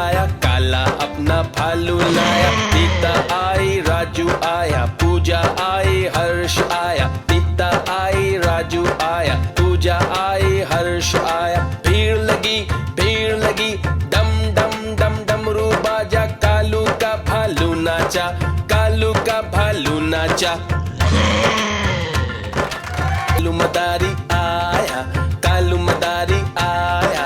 लाया, काला अपना भालू लाया। नीता आई, राजू आया, पूजा आई, हर्ष आया। नीता आई, राजू आया, पूजा आई, हर्ष आया। भीड़ लगी, डम डम डम डमरू बाजा। कालू का भालू नाचा, कालू का भालू नाचा। कालू मदारी आया, कालू मदारी आया।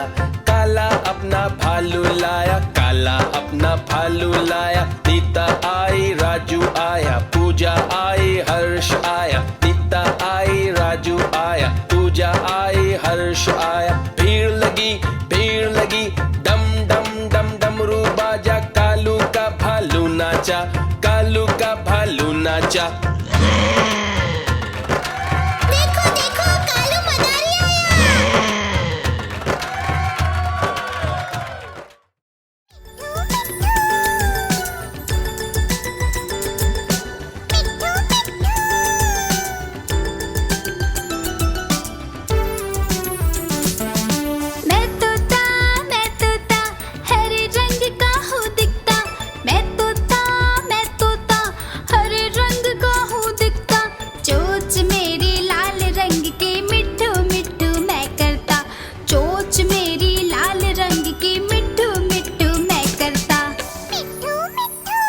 काला अपना भालू लाया, काला अपना भालू लाया। नीता आई, राजू आया, पूजा आई, हर्ष आया। नीता आई, राजू आया, पूजा आई, हर्ष आया। भीड़ लगी, डम डम डम डमरू बाजा। कालू का भालू नाचा, कालू का भालू नाचा। देखो देखो, कालू मदारी आया। मैं तोता हरे रंग का हूँ दिखता। मैं तोता हरे रंग का हूँ दिखता। चोंच मेरी लाल रंग की मिट्ठू मिट्ठू मैं करता। चोंच मेरी लाल रंग की मिट्ठू मिट्ठू मैं करता। मिट्ठू मिट्ठू।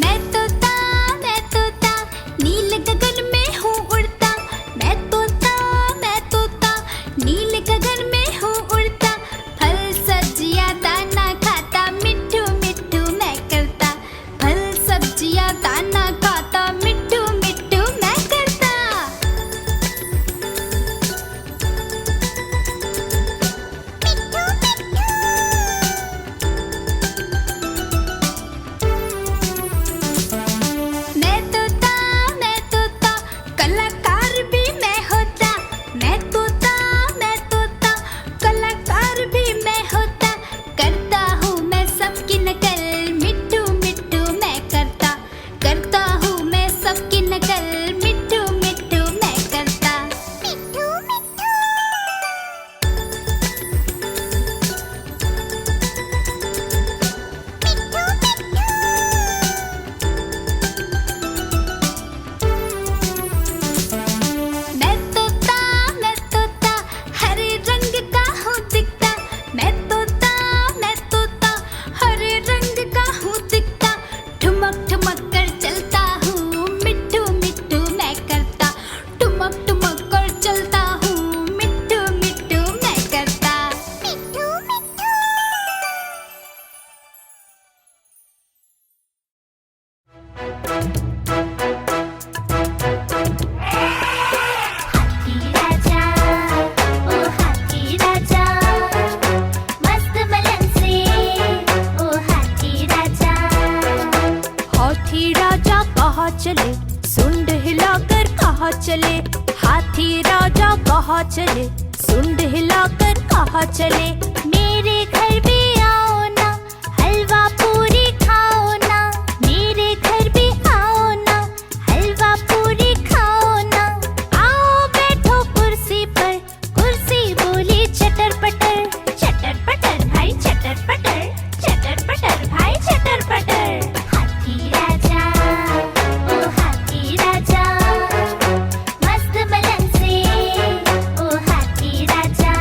मैं तोता नील गगन में हूँ उड़ता। मैं तोता नील गगन में हूँ उड़ता। फल सब्जियाँ दाना खाता, मिट्ठू मिट्ठू मैं करता। फल सब्जियाँ दाना खाता, मिट्ठू मिट्ठू मैं करता। मैं तोता कलाकार भी मैं होता। मैं तोता कलाकार भी मैं होता। करता हूँ मैं सबकी नकल, मिट्ठू मिट्ठू मैं करता। करता हूँ मैं सबकी नकल, मिट्ठू मिट्ठू मैं करता। मिट्ठू मिट्ठू। मैं तोता हरे रंग का हूँ दिखता। मैं तोता हरे रंग का हूँ दिखता। ठुमक ठुमक कर चलता हूँ, मिट्ठू मिट्ठू मैं करता। ठुमक ठुमक कर चलता हूँ, मिट्ठू मिट्ठू मैं करता। मिट्ठू मिट्ठू। हाथी राजा, ओ हाथी राजा, मस्त बलन से, ओ हाथी राजा। हाथी राजा कहाँ चले, सुंड हिलाकर कहाँ चले। हाथी राजा कहाँ चले, सुंड हिलाकर कहाँ चले। मेरे घर भी आओ ना, हलवा पूरी खाओ ना। मेरे घर भी आओ ना, हलवा पूरी खाओ ना। आओ बैठो कुर्सी पर, कुर्सी बोली चटर पटर भाई चटर पटर भाई चटर पटर। हाथी राजा, ओ हाथी राजा, मस्त बलन से, ओ हाथी राजा।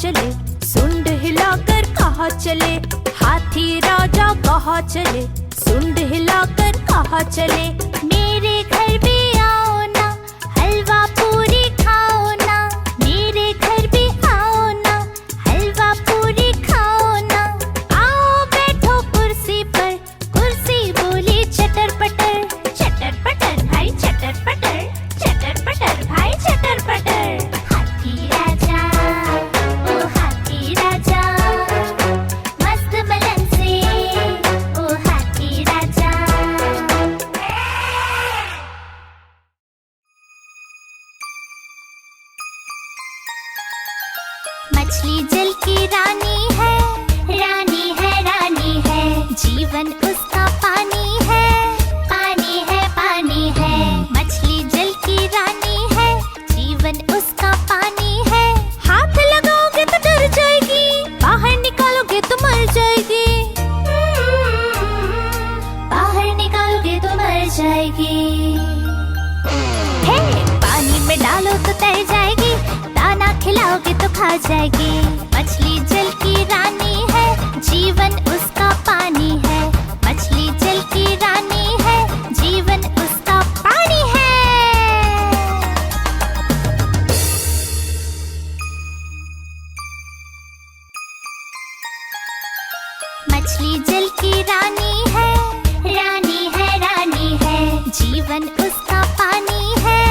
चले, सुंड हिलाकर कहाँ चले। हाथी राजा कहाँ चले, सुंड हिलाकर कहाँ चले। मेरे घर भी आओ ना, हलवा पूरी खाओ ना। मेरे घर भी आओ ना, हलवा पूरी खाओ ना। आओ बैठो कुर्सी पर, कुर्सी बोली चटर पटर भाई चटर पटर भाई चटर पटर। हाथी राजा, ओ हाथी राजा, मस्त खा जाएगी। मछली जल की रानी है, जीवन उसका पानी है। मछली जल की रानी है, जीवन उसका पानी है। मछली जल की रानी है, रानी है, रानी है। जीवन उसका पानी है,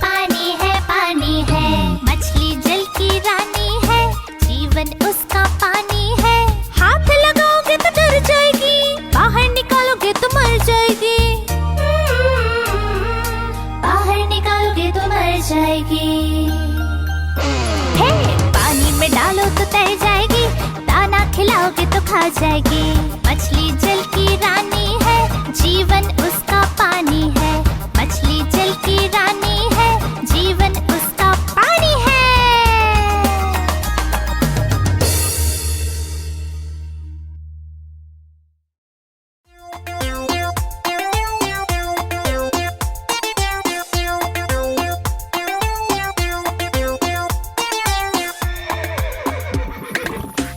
पानी है, पानी है। मछली जल की रानी है, जीवन उसका पानी है। हाथ लगाओगे तो डर जाएगी, बाहर निकालोगे तो मर जाएगी। बाहर निकालोगे तो मर जाएगी। हे, पानी में डालो तो तैर जाएगी, दाना खिलाओगे तो खा जाएगी। मछली जल की रानी है, जीवन उसका पानी है। मछली जल की रानी है, जीवन उसका पानी है।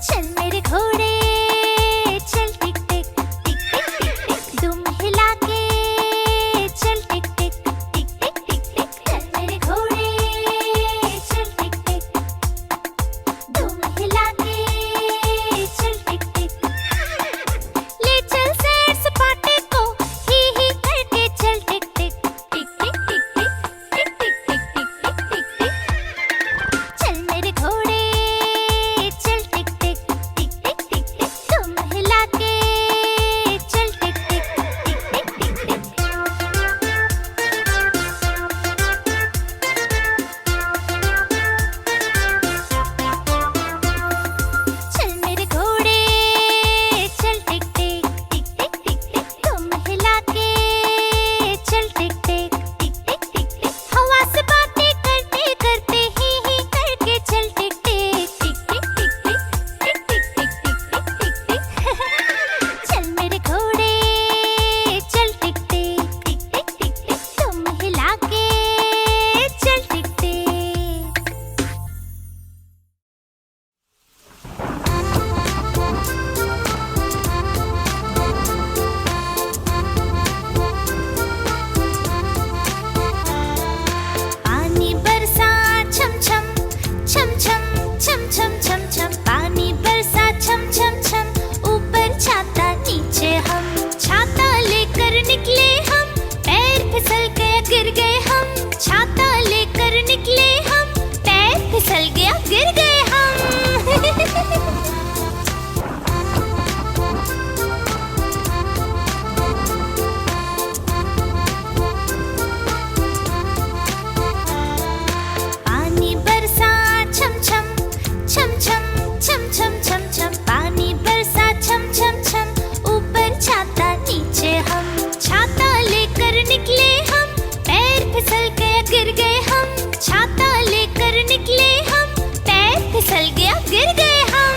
चल मेरे घोड़े चल टिक टिक टिक टिक टिक टिक, दुम हिला के चल टिक टिक टिक टिक टिक टिक। चल मेरे घोड़े चल टिक टिक, दुम हिला के चल टिक टिक। ले चल सैर सपाटे को ही करके चल टिक टिक टिक टिक टिक टिक टिक टिक टिक टिक टिक टिक। चल मेरे घोड़े चल टिक टिक टिक टिक टिक टिक, तुम हिला के चल टिक टिक टिक टिक टिक टिक। चल मेरे घोड़े चल टिक टिक टिक टिक टिक टिक, तुम हिला के चल टिक टिक टिक टिक टिक टिक। हवा से बातें करते करते ही करके चल टिक टिक टिक टिक टिक टिक टिक टिक टिक टिक टिक टिक। चल मेरे घोड़े चल टिक टिक टिक टिक टिक टिक, तुम हिला के चल टिक टिक। पानी बरसा छम छम छम छम छम छम छम छम। पानी बरसा छम छम छम, ऊपर छाता नीचे हम। छाता लेकर निकले हम, पैर फिसल गया गिर गए हम। छाता लेकर निकले हम, पैर फिसल गया गिर गए हम। पानी बरसा छम छम छम छम छम छम छम छम। पानी बरसा छम छम छम, ऊपर छाता नीचे हम। छाता लेकर निकले हम, पैर फिसल गया गिर गए हम। छाता लेकर निकले हम, पैर फिसल गया गिर गए हम।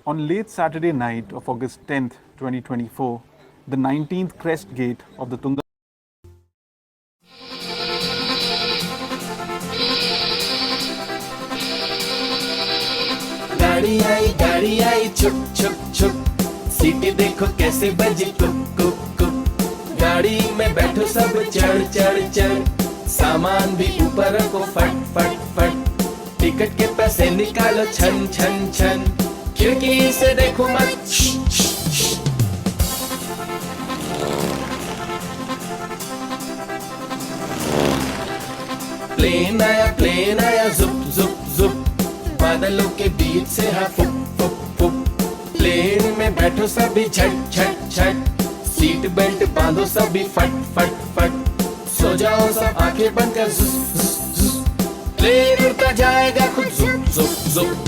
On late Saturday night of August 10th, 2024, the 19th crest gate of the Tunga गाड़ी आई छुप छुप छुप, सीटी देखो कैसे बजी कुप कुप कुप। गाड़ी में बैठो सब चढ़ चढ़ चढ़, सामान भी ऊपर रखो फट फट फट। टिकट के पैसे निकालो छन छन छन, खिड़की से देखो मत श्श, श्श, श्श। प्लेन आया जुप जुप जुप, बादलों के बीच से हाँ फुक फुक फुक। प्लेन में बैठो सभी झट झट झट, सीट बेल्ट बांधो सभी फट फट फट। सो जाओ सब आंखें बंद कर जुस जुस जुस, प्लेन उड़ता जाएगा खुद जुप जुप जुप।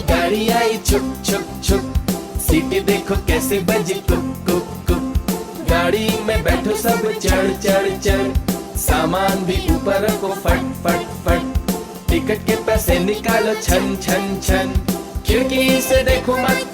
गाड़ी आई छुप छुप छुप, सीटी देखो कैसे बजी कुप कुप कुप। गाड़ी में बैठो सब चढ़ चढ़ चढ़, सामान भी ऊपर रखो फट फट फट। टिकट के पैसे निकालो छन छन छन, खिड़की से देखो मत।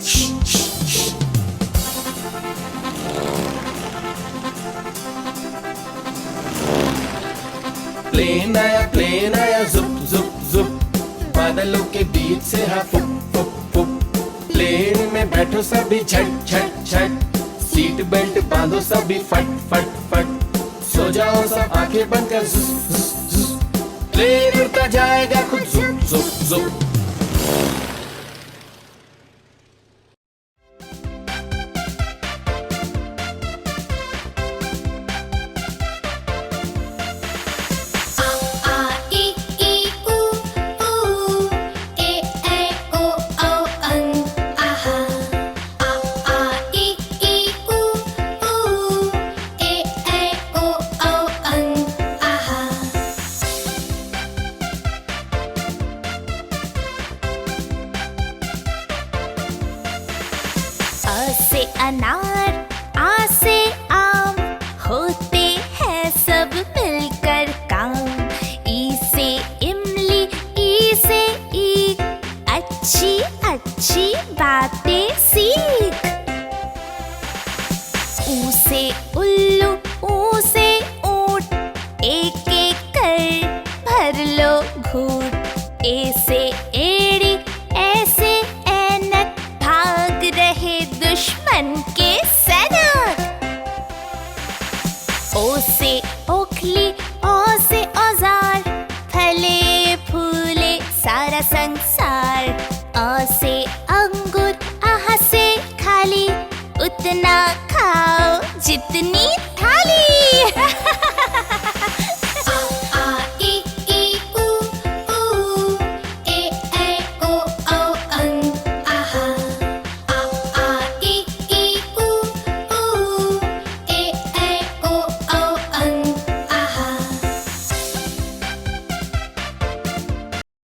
प्लेन आया जुप जुप जुप, बादलों के बीच से हा फुक फुक फुक। प्लेन में बैठो सभी झट झट झट, सीट बेल्ट बांधो सभी फट फट फट। सो जाओ सब आंखें बंद कर, जुस जुस जुस। प्लेन उड़ता जाएगा खुद जुप जुप जुप। से अनार, आ से आम, होते हैं सब मिलकर काम। ई से इमली, ई से ईख, अच्छी अच्छी बातें सीख। ऊ से उल्लू, ऊ से ऊंट, एक एक कर भर लो घूंट। ए से एड़ी, ऐसे ऐनक, भाग रहे दुश्मन के सैनिक। ओ से ओखली, ओ से औजार, फले फूले सारा संसार। आ से अंगूर, आह से खाली, उतना खाओ जितनी